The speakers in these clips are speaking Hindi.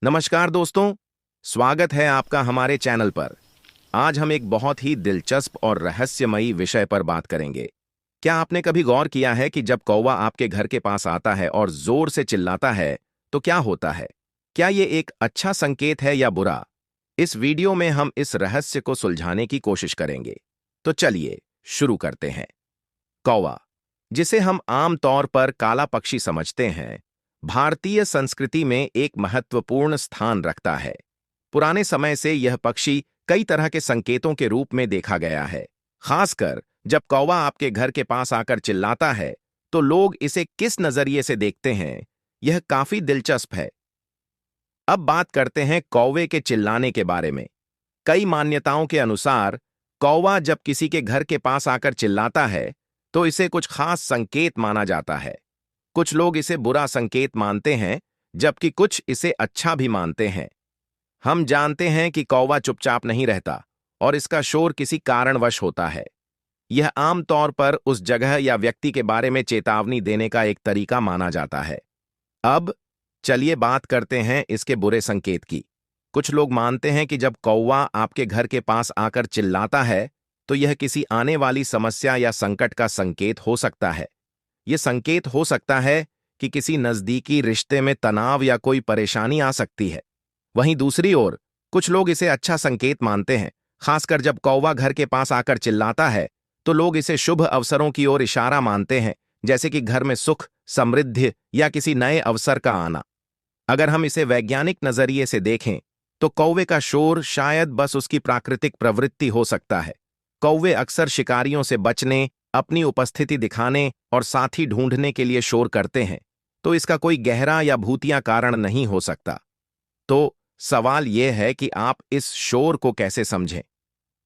नमस्कार दोस्तों, स्वागत है आपका हमारे चैनल पर। आज हम एक बहुत ही दिलचस्प और रहस्यमयी विषय पर बात करेंगे। क्या आपने कभी गौर किया है कि जब कौवा आपके घर के पास आता है और जोर से चिल्लाता है, तो क्या होता है? क्या ये एक अच्छा संकेत है या बुरा? इस वीडियो में हम इस रहस्य को सुलझाने की कोशिश करेंगे। तो चलिए, शुरू करते हैं। कौवा, जिसे हम आम तौर पर काला पक्षी समझते हैं, भारतीय संस्कृति में एक महत्वपूर्ण स्थान रखता है। पुराने समय से यह पक्षी कई तरह के संकेतों के रूप में देखा गया है। खासकर जब कौवा आपके घर के पास आकर चिल्लाता है, तो लोग इसे किस नजरिए से देखते हैं, यह काफी दिलचस्प है। अब बात करते हैं कौवे के चिल्लाने के बारे में। कई मान्यताओं के अनुसार कौवा जब किसी के घर के पास आकर चिल्लाता है, तो इसे कुछ खास संकेत माना जाता है। कुछ लोग इसे बुरा संकेत मानते हैं, जबकि कुछ इसे अच्छा भी मानते हैं। हम जानते हैं कि कौवा चुपचाप नहीं रहता और इसका शोर किसी कारणवश होता है। यह आमतौर पर उस जगह या व्यक्ति के बारे में चेतावनी देने का एक तरीका माना जाता है। अब चलिए बात करते हैं इसके बुरे संकेत की। कुछ लोग मानते हैं कि जब कौवा आपके घर के पास आकर चिल्लाता है, तो यह किसी आने वाली समस्या या संकट का संकेत हो सकता है। यह संकेत हो सकता है कि किसी नजदीकी रिश्ते में तनाव या कोई परेशानी आ सकती है। वहीं दूसरी ओर, कुछ लोग इसे अच्छा संकेत मानते हैं। खासकर जब कौवा घर के पास आकर चिल्लाता है, तो लोग इसे शुभ अवसरों की ओर इशारा मानते हैं, जैसे कि घर में सुख, समृद्धि या किसी नए अवसर का आना। अगर हम इसे वैज्ञानिक नजरिए से देखें, तो कौवे का शोर शायद बस उसकी प्राकृतिक प्रवृत्ति हो सकता है। कौवे अक्सर शिकारियों से बचने, अपनी उपस्थिति दिखाने और साथी ढूंढने के लिए शोर करते हैं, तो इसका कोई गहरा या भूतिया कारण नहीं हो सकता। तो सवाल यह है कि आप इस शोर को कैसे समझें?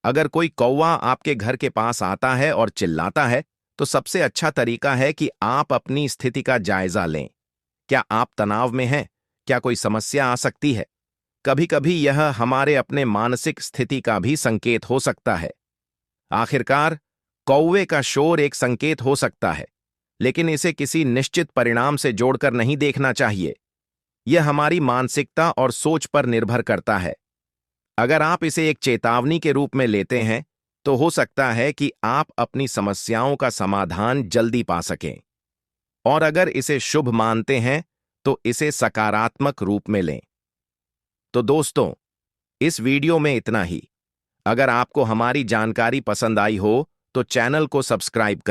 अगर कोई कौवा आपके घर के पास आता है और चिल्लाता है, तो सबसे अच्छा तरीका है कि आप अपनी स्थिति का जायजा लें। क्या आप तनाव में हैं? क्या कोई समस्या आ सकती है? कभी-कभी यह हमारे अपने मानसिक स्थिति का भी संकेत हो सकता है। आखिरकार, कौवे का शोर एक संकेत हो सकता है, लेकिन इसे किसी निश्चित परिणाम से जोड़कर नहीं देखना चाहिए। यह हमारी मानसिकता और सोच पर निर्भर करता है। अगर आप इसे एक चेतावनी के रूप में लेते हैं, तो हो सकता है कि आप अपनी समस्याओं का समाधान जल्दी पा सकें। और अगर इसे शुभ मानते हैं, तो इसे सकारात्मक रूप में लें। तो दोस्तों, इस वीडियो में इतना ही। अगर आपको हमारी जानकारी पसंद आई हो, तो चैनल को सब्सक्राइब करें।